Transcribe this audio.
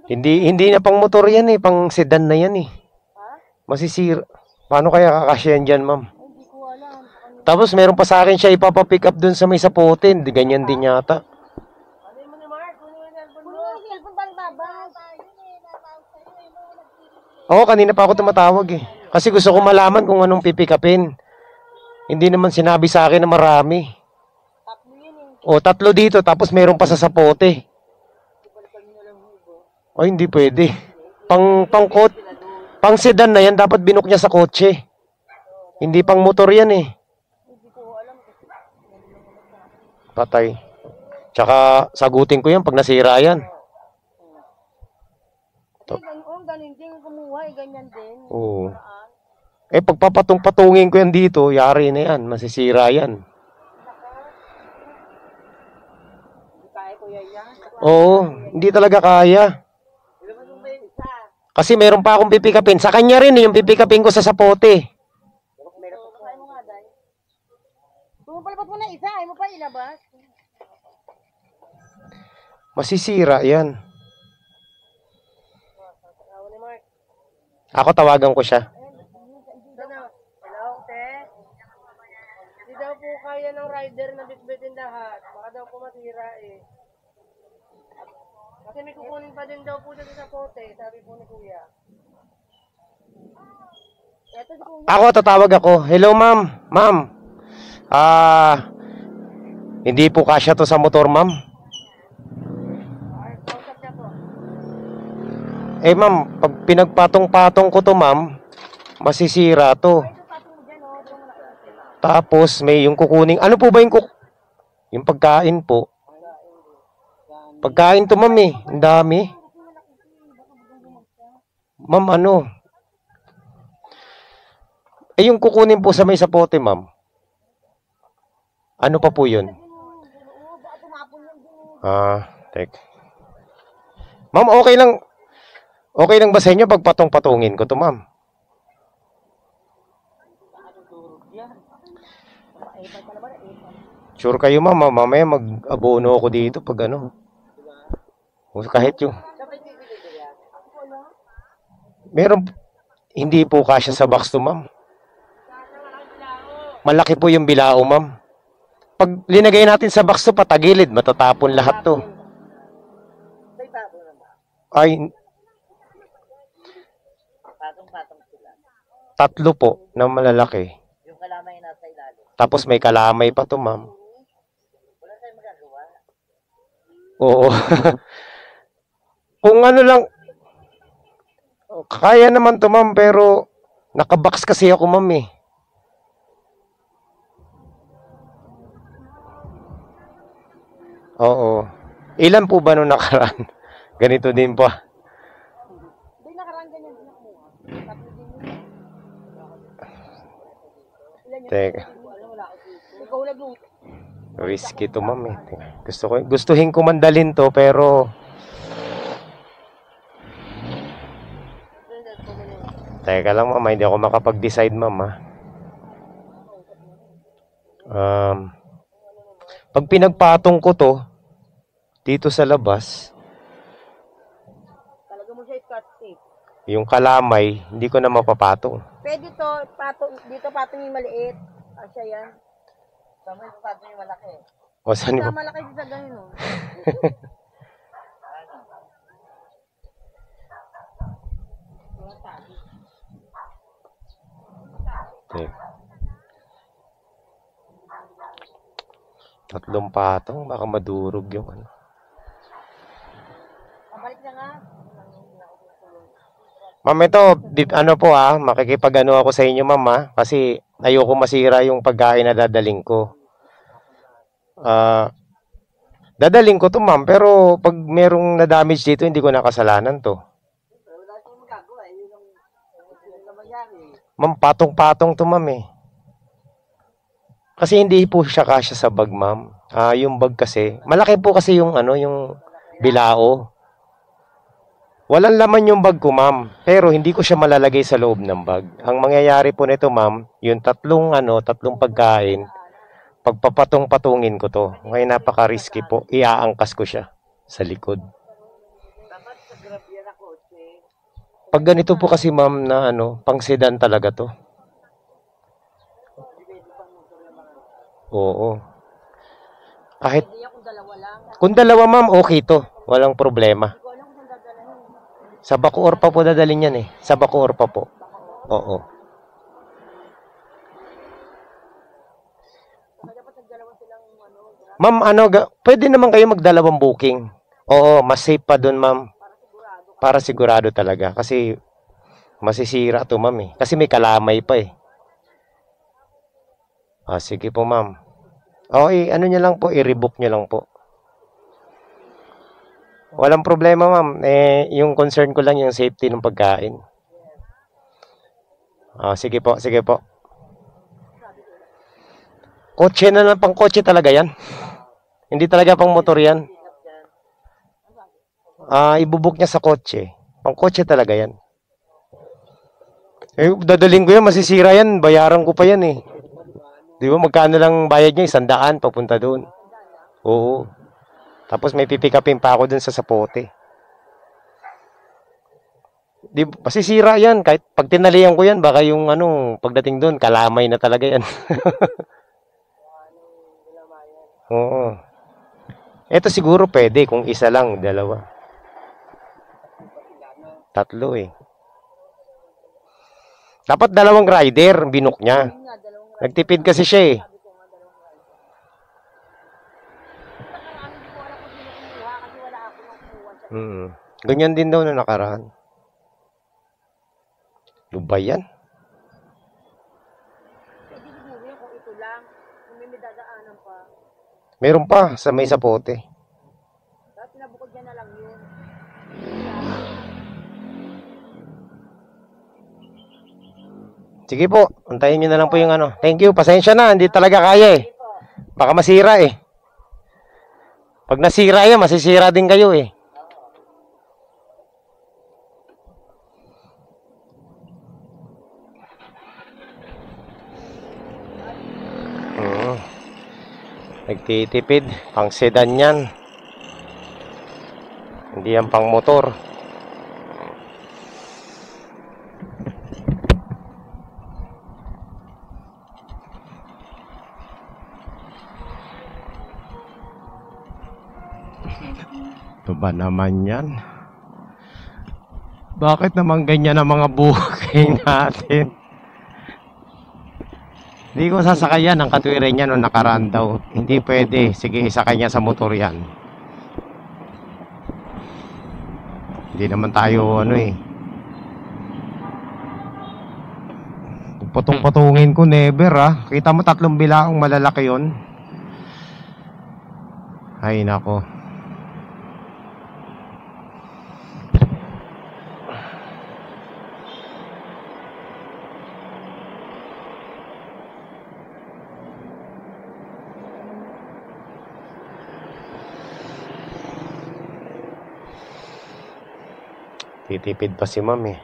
Hindi na pang motor yan eh, pang sedan na yan eh. Masisira. Paano kaya kakasyan dyan, ma'am? Tapos meron pa sa akin siya ipapapick up dun sa may sapote. Ganyan din yata. Oo, kanina pa ako tumatawag eh. Kasi gusto ko malaman kung anong pipick upin. Hindi naman sinabi sa akin na marami. O, 3 dito, tapos meron pa sa sapote. Ay, hindi pwede. Pang sedan na yan, dapat binuk niya sa kotse. Hindi pang motor yan eh. Patay. Tsaka, sagutin ko yan pag nasira yan. Oo. Eh, pagpapatungin ko yan dito, yari na yan. Masisira yan. Oo, hindi talaga kaya. Kasi meron pa akong pipikapin. Sa kanya rin yung pipikapin ko sa sapote. Pumapalpat mo na isa, ay mo pa ilabas. Masisira yan. Ako tawagan ko siya. Hello, te. Hindi daw po kaya ng rider na bitbitin lahat. Baka daw po masira eh. Kasi may kukunin pa din daw po siya sa pote, sabi po ni kuya. Ako, tatawag ako. Hello, ma'am. Ma'am. Hindi po kasya to sa motor, ma'am. Eh, ma'am, pag pinagpatong-patong ko to, ma'am, masisira to. Tapos, may yung kukuning... Ano po ba yung pagkain po? Pagkain to, ma'am eh. Ang dami. Ma'am, ano? Eh, yung kukunin po sa may sapote, ma'am. Ano pa po yun? Tek. Ma'am, okay lang. Okay lang ba sa inyo pag patong-patungin ko to, ma'am? Sure kayo, ma'am. Mamaya mag-abono ako dito pag ano. Kahit yung... Meron... Hindi po kasya sa box to, ma'am. Malaki po yung bilao, ma'am. Pag linagay natin sa box to, patagilid. Matatapon lahat to. Ay... 3 po na malalaki. Yung kalamay nasa ilalim. Tapos may kalamay pa to, ma'am. Wala tayong magagawa. Oo. Kung ano lang, kaya naman to, ma'am, pero nakabox kasi ako, ma'am eh. Oo. Ilan po ba nung nakaraan? Ganito din po. Hindi nakaraan ganyan. Teka. Ikaw nagluto. Risky to, ma'am eh. Gustuhin ko mandalin to, pero... Teka lang, ma'am. Hindi ako makapag-decide, ma'am, ha. Pag pinagpatong ko to, dito sa labas, Talaga mo siya scotch tape. yung kalamay, hindi ko na mapapatong. Pwede to, dito patong yung maliit. Asya yan. Tama yung patong yung malaki. O, saan Sa mo? malaki sa ganyan, oh. Okay. 3 patong, baka madurog yung ano. Pabalik na nga. Ma'am, ito, ano po makikipag-ano ako sa inyo, ma'am, ha? Kasi ayoko masira yung pagkain na dadaling ko. Dadaling ko to, ma'am, pero pag merong na-damage dito, hindi ko nakasalanan to. Wala tayong magagawa. Yun ang mangyari. Ma'am, patong-patong to, ma'am, eh. Kasi hindi po siya kasya sa bag, ma'am. Yung bag kasi, malaki po kasi yung yung bilao. Walang laman yung bag ko, ma'am. Pero hindi ko siya malalagay sa loob ng bag. Ang mangyayari po nito, ma'am, yung tatlong pagkain, Pagpapatong-patungin ko to. Ngayon napaka-risky po. Iaangkas ko siya sa likod. Pag ganito po kasi ma'am na ano, pang sedan talaga to. Oo. Kahit kung dalawa ma'am, okay to. Walang problema. Sa Bacoor pa po dadalhin yan eh. Sa Bacoor pa po. Oo. Ma'am, pwede naman kayo magdalawang booking. Oo, mas safe pa dun ma'am. Para sigurado talaga. Kasi masisira to ma'am eh. Kasi may kalamay pa eh. Sige po ma'am. Ano nyo lang po, i-rebook nyo lang po. Walang problema ma'am. Yung concern ko lang yung safety ng pagkain. Sige po, sige po. Kotse na lang, pang kotse talaga yan. Hindi talaga pang motor yan. Ibubuk niya sa kotse. Pang kotse talaga yan. Dadaling ko yan, masisira yan. Bayaran ko pa yan eh. Di ba magkano lang bayad niya? 100 papunta doon. Oo. Tapos may pipikapin pa ako dun sa sapote. Di, masisira yan. Kahit pag tinalihan ko yan, baka yung pagdating doon, kalamay na talaga yan. Oo. Ito siguro pwede kung isa lang, dalawa. Tatlo eh. Dapat dalawang rider, binook niya. Nagtipid kasi siya eh. Ganyan din daw na nakaraan. Lubay yan. Meron pa sa may sapote. Pinabukod niya na lang yun. Sige po, antayin nyo na lang po yung Thank you, pasensya na, hindi talaga kaya eh. Baka masira eh. Pag nasira yan, masisira din kayo eh. Nagtitipid, pang sedan yan. Hindi yan pang motor. Ito ba naman yan? Bakit naman ganyan ang mga buhay natin? Hindi ko sasakayan ang katwiran niya nung nakaraan daw. Hindi pwede. Sige, isakay niya sa motor yan. Hindi naman tayo Patong-patungin ko, never Kita mo 3 bilaong malalaki yon. Ay nako. Titipid pa si ma'am eh.